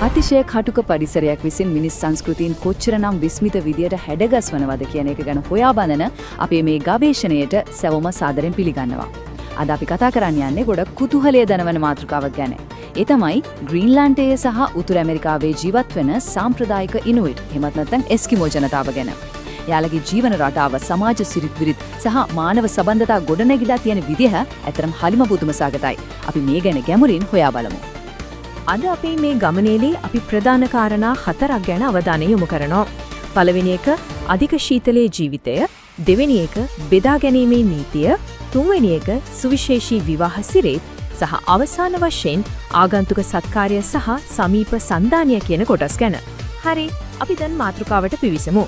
අතිශය කටුක පරිසරයක් විසින් මිනිස් සංස්කෘතීන් කොච්චරනම් විස්මිත විදියට හැඩගස්වනවද කියන එක ගැන හොයා බලන අපේ මේ ගවේෂණයට සැවොම සාදරයෙන් පිළිගන්නවා. අද අපි කතා කරන්න යන්නේ ගොඩක් කුතුහලය දනවන මාතෘකාවක් ගැන. ඒ තමයි ග්‍රීන්ලන්තයේ සහ උතුරු ඇමරිකාවේ ජීවත් වෙන සාම්ප්‍රදායික ඉනුයිට් එහෙමත් නැත්නම් එස්කිමෝ ජනතාව ගැන. යාළගේ ජීවන රටාව, සමාජ සිරිත් විරිත් සහ මානව සම්බන්ධතා ගොඩනැගිලා තියෙන විදිහ ඇතරම් හරිම පුදුමසගතයි. අපි මේ ගැන ගැඹුරින් හොයා බලමු. අද අපි මේ ගමනේදී අපි ප්‍රධාන කාරණා 4ක් ගැන අවධානය යොමු කරනවා. පළවෙනි එක අධික ශීතලයේ ජීවිතය, දෙවෙනි එක බෙදා ගැනීමේ නීතිය, තුන්වෙනි එක සුවිශේෂී විවාහ සිරිත් සහ අවසාන වශයෙන් ආගන්තුක සත්කාරය සහ සමීප සන්දානිය කියන කොටස් ගැන. හරි, අපි දැන් මාතෘකාවට පිවිසමු.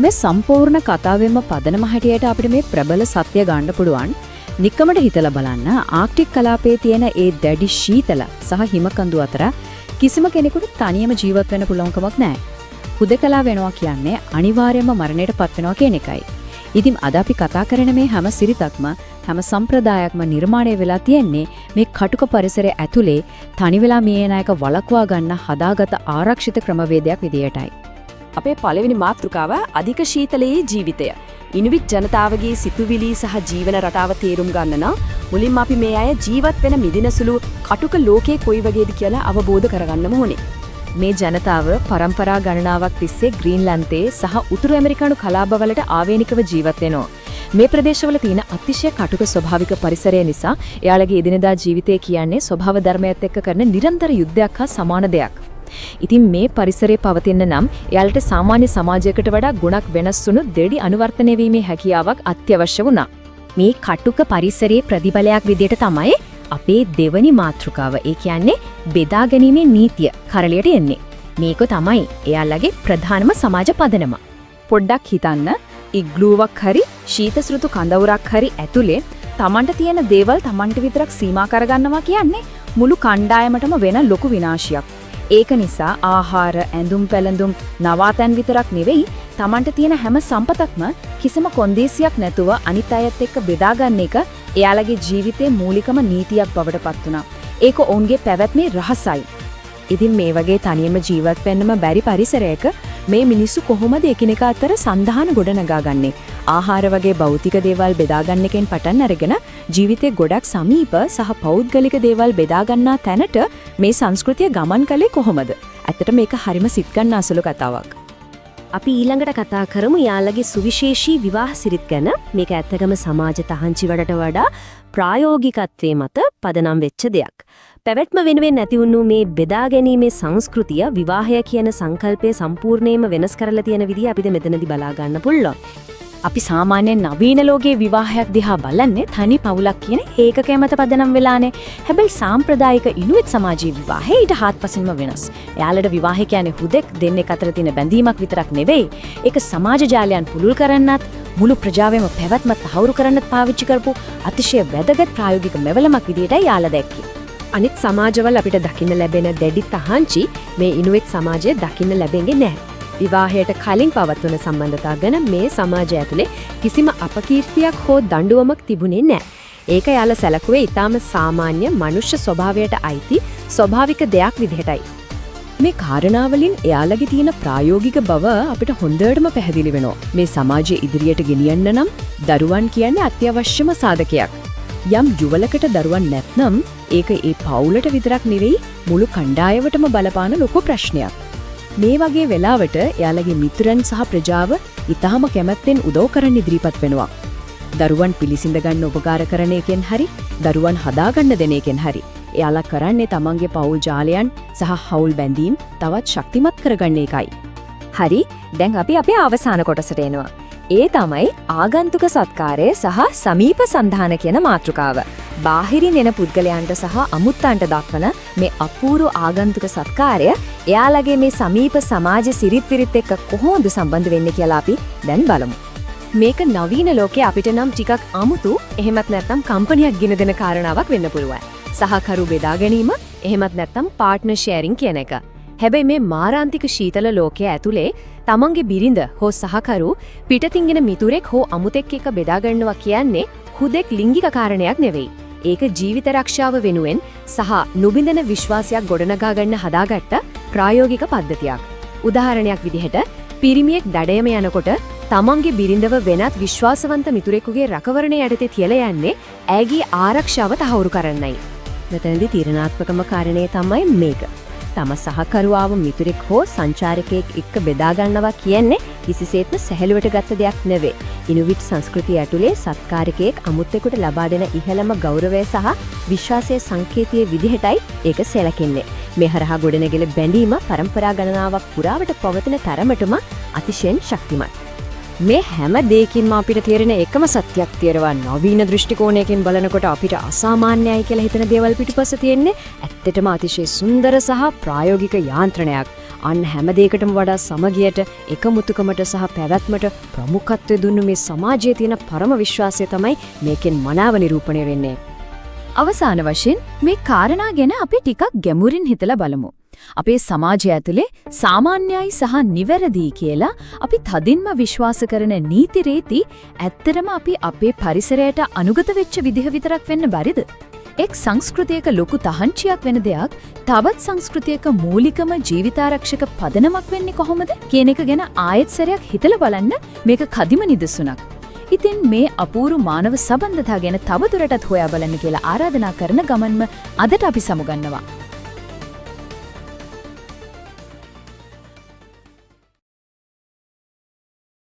මේ සම්පූර්ණ කතාවෙම පදනම හැටියට අපිට මේ ප්‍රබල සත්‍ය ගන්න පුළුවන්. නිකමට හිතලා බලන්න ආක්ටික් කලාපයේ තියෙන ඒ දැඩි ශීතල සහ හිමකඳු අතර කිසිම කෙනෙකුට තනියම ජීවත් වෙන්න පුළුවන් කමක් නැහැ. හුදකලා වෙනවා කියන්නේ අනිවාර්යයෙන්ම මරණයට පත් වෙනවා කියන එකයි. ඉතින් අද අපි කතා කරන මේ හැම සිරිතක්ම හැම සම්ප්‍රදායක්ම නිර්මාණය වෙලා තියෙන්නේ මේ කටුක පරිසරය ඇතුලේ තනි වෙලා මේ නායක වළක්වා ගන්න හදාගත ආරක්ෂිත ක්‍රමවේදයක් විදියටයි. අපේ පළවෙනි මාතෘකාව අධික ශීතලයේ ජීවිතය. ඉනුවිට් ජනතාවගේ සිතුවිලි සහ ජීවන රටාව තේරුම් ගන්න නම් මුලින්ම අපි මේ අය ජීවත් වෙන මිදිනසුළු කටුක ලෝකයේ කොයි වගේද කියලා අවබෝධ කරගන්නම ඕනේ. මේ ජනතාව පරම්පරා ගණනාවක් තිස්සේ ග්‍රීන්ලන්තයේ සහ උතුරු ඇමරිකානු කලාපවලට ආවේනිකව ජීවත් වෙනවා. මේ ප්‍රදේශවල තියෙන අතිශය කටුක ස්වභාවික පරිසරය නිසා එයාලගේ එදිනෙදා ජීවිතය කියන්නේ ස්වභාව ධර්මයත් එක්ක කරන නිරන්තර යුද්ධයක් හා සමාන දෙයක්. ඉතින් මේ පරිසරයේ පවතින නම් එයාලට සාමාන්‍ය සමාජයකට වඩා ගුණක් වෙනස් වුණු දෙඩි අනුවර්තනය වීමේ හැකියාවක් අත්‍යවශ්‍ය වුණා. මේ කටුක පරිසරයේ ප්‍රතිඵලයක් විදියට තමයි අපේ දෙවනි මාතෘකාව. ඒ කියන්නේ බෙදා ගැනීමේ නීතිය කරලියට එන්නේ. මේක තමයි එයාලගේ ප්‍රධානම සමාජ පදනම. පොඩ්ඩක් හිතන්න, ඉග්ලුවක් හරි ශීත ඍතු කඳවුරක් හරි ඇතුලේ Tamanට තියෙන දේවල් Tamanට විතරක් සීමා කරගන්නවා කියන්නේ මුළු කණ්ඩායමටම වෙන ලොකු විනාශයක්. ඒක නිසා ආහාර, ඇඳුම් පැළඳුම්, නවාතැන් විතරක් නෙවෙයි Tamanට තියෙන හැම සම්පතක්ම කිසිම කොන්දේසියක් නැතුව අනිත් අයත් එක්ක බෙදා ගන්න එක එයාලගේ ජීවිතේ මූලිකම නීතියක් බවට පත් වුණා. ඒක ඔවුන්ගේ පැවැත්මේ රහසයි. ඉතින් මේ වගේ තනියම ජීවත් වෙන්නම බැරි පරිසරයක මේ මිනිස්සු කොහොමද එකිනෙකා අතර සන්ධාන ගොඩනගාගන්නේ? ආහාර වගේ භෞතික දේවල් බෙදා ගන්න එකෙන් පටන් අරගෙන ජීවිතේ ගොඩක් සමීප සහ පෞද්ගලික දේවල් බෙදා ගන්නා තැනට මේ සංස්කෘතිය ගමන් කළේ කොහොමද? ඇත්තට මේක හරිම සිත් ගන්න අසලු කතාවක්. අපි ඊළඟට කතා කරමු යාළගේ සුවිශේෂී විවාහ සිරිත් ගැන. මේක ඇත්තටම සමාජ තහංචි වලට වඩා ප්‍රායෝගිකත්වයේ මත පදනම් වෙච්ච දෙයක්. පැවැත්ම වෙනුවෙන් නැති වුණු මේ බෙදා ගැනීමේ සංස්කෘතිය විවාහය කියන සංකල්පය සම්පූර්ණයෙන්ම වෙනස් කරලා තියෙන විදිහ අපිට මෙතනදී බලා ගන්න පුළුවන්. අපි සාමාන්‍යයෙන් නවීන ලෝකයේ විවාහයක් දිහා බලන්නේ තනි පවුලක් කියන ඒකකය මත පදනම් වෙලානේ. හැබැයි සාම්ප්‍රදායික ඉනුයිට් සමාජීය විවාහය ඊට හාත්පසින්ම වෙනස්. එයාලට විවාහය කියන්නේ හුදෙක් දෙන්නෙක් අතර තියෙන බැඳීමක් විතරක් නෙවෙයි. ඒක සමාජ ජාලයන් පුළුල් කරන්නත්, මුළු ප්‍රජාවේම පැවැත්ම තහවුරු කරන්නත් පාවිච්චි කරපු අතිශය වැදගත් ප්‍රායෝගික මෙවලමක් විදිහටයි යාලා දැක්කේ. අනිත් සමාජවල අපිට දකින්න ලැබෙන දැඩි තහංචි මේ ඉනුයිට් සමාජයේ දකින්න ලැබෙන්නේ නැහැ. විවාහයට කලින් පවත්වන සම්බන්ධතා ගැන මේ සමාජය ඇතුලේ කිසිම අපකීර්තියක් හෝ දඬුවමක් තිබුණේ නැහැ. ඒක යාළ සැලකුවේ ඊටාම සාමාන්‍ය මනුෂ්‍ය ස්වභාවයට අයිති ස්වභාවික දෙයක් විදිහටයි. මේ කාරණාවලින් එයාලගේ තියෙන ප්‍රායෝගික බව අපිට හොඳටම පැහැදිලි වෙනවා. මේ සමාජය ඉදිරියට ගෙනියන්න නම් දරුවන් කියන්නේ අත්‍යවශ්‍යම සාධකයක්. යම් යුවලකට දරුවන් නැත්නම් ඒක ඒ පවුලට විතරක් නෙවෙයි මුළු කණ්ඩායමටම බලපාන ලොකු ප්‍රශ්නයක්. මේ වගේ වෙලාවට එයාලගේ මිතුරන් සහ ප්‍රජාව ඊටාම කැමැත්තෙන් උදව් කරන්න ඉදිරිපත් වෙනවා. දරුවන් පිළිසිඳ ගන්න උපකාර කරන එකෙන් හරි, දරුවන් හදා ගන්න දෙන එකෙන් හරි. එයාලා කරන්නේ තමන්ගේ පවුල් ජාලයන් සහ හවුල් බැඳීම් තවත් ශක්තිමත් කරගන්න එකයි. හරි, දැන් අපි අපේ අවසාන කොටසට එනවා. ඒ තමයි ආගන්තුක සත්කාරය සහ සමීප සන්ධාන කියන මාතෘකාව. බාහිරින් එන පුද්ගලයන්ට සහ අමුත්තන්ට දක්වන මේ අපූර්ව ආගන්තුක සත්කාරය එයාලගේ මේ සමීප සමාජ සිරිත් විරිත් එක්ක කොහොමද සම්බන්ධ වෙන්නේ කියලා අපි දැන් බලමු. මේක නවීන ලෝකයේ අපිට නම් ටිකක් අමුතු, එහෙමත් නැත්නම් කම්පැනියක් ගෙන දෙන කාරණාවක් වෙන්න පුළුවන්. සහකරු බෙදා ගැනීම, එහෙමත් නැත්නම් පාර්ට්නර් ෂෙයාරින් කියන එක. හැබැයි මේ මාරාන්තික ශීතල ලෝකයේ ඇතුලේ තමන්ගේ බිරිඳ හෝ සහකරු පිටතින් එන මිතුරෙක් හෝ අමුතෙක් එක්ක බෙදා ගන්නවා කියන්නේ හුදෙක් ලිංගික කාරණයක් නෙවෙයි. ඒක ජීවිත රක්ෂාව වෙනුවෙන් සහ නුබින්දන විශ්වාසයක් ගොඩනගා ගන්න හදාගත්ත ප්‍රායෝගික පද්ධතියක්. උදාහරණයක් විදිහට පිරිමියෙක් දඩයම යනකොට තමන්ගේ බිරිඳව වෙනත් විශ්වාසවන්ත මිතුරෙකුගේ රැකවරණය යටතේ තියලා යන්නේ ඇගේ ආරක්ෂාව තහවුරු කරන්නයි. මෙතනදී තීරණාත්මකම කාරණේ තමයි මේක. තම සහකරුවාව මිතුරෙක් හෝ සංචාරකයෙක් එක්ක බෙදා ගන්නවා කියන්නේ කිසිසේත්ම සැහැල්ලුවට ගත්ත දෙයක් නෙවෙයි. ඉනුවිට් සංස්කෘතිය ඇතුලේ සත්කාරිකයෙක් අමුත්තෙකුට ලබා දෙන ඉහළම ගෞරවය සහ විශ්වාසයේ සංකේතයේ විදිහටයි ඒක සැලකෙන්නේ. මේ හරහා ගොඩනැගෙන බැඳීම පරම්පරා ගණනාවක් පුරාවට පවතින තරමටම අතිශයින් ශක්තිමත්. මේ හැම දෙයකින්ම අපිට තේරෙන එකම සත්‍යයක් තියෙනවා නවීන දෘෂ්ටි කෝණයකින් බලනකොට අපිට අසාමාන්‍යයි කියලා හිතන දේවල් පිටුපස්ස තියෙන්නේ ඇත්තටම අතිශය සුන්දර සහ ප්‍රායෝගික යාන්ත්‍රණයක්. අන්න හැම දෙයකටම වඩා සමගියට එකමුතුකමට සහ පැවැත්මට ප්‍රමුඛත්වය දුන්නු මේ සමාජයේ තියෙන පරම විශ්වාසය තමයි මේකෙන් මනාව නිරූපණය වෙන්නේ. අවසාන වශයෙන් මේ කාරණා ගැන අපි ටිකක් ගැඹුරින් හිතලා බලමු. අපේ සමාජය ඇතුලේ සාමාන්‍යයි සහ නිවැරදි කියලා අපි තදින්ම විශ්වාස කරන නීති රීති ඇත්තටම අපි අපේ පරිසරයට අනුගත වෙච්ච විදිහ විතරක් වෙන්න බැරිද? එක් සංස්කෘතියක ලොකු තහංචියක් වෙන දෙයක් තවත් සංස්කෘතියක මූලිකම ජීවිතාරක්ෂක පදනමක් වෙන්නේ කොහොමද කියන එක ගැන ආයෙත් සැරයක් හිතලා බලන්න මේක කදිම නිදසුනක්. ඉතින් මේ අපූරු මානව සම්බන්ධතා ගැන තවදුරටත් හොයා බලන්න කියලා ආරාධනා කරන ගමන්ම අදට අපි සමුගන්නවා.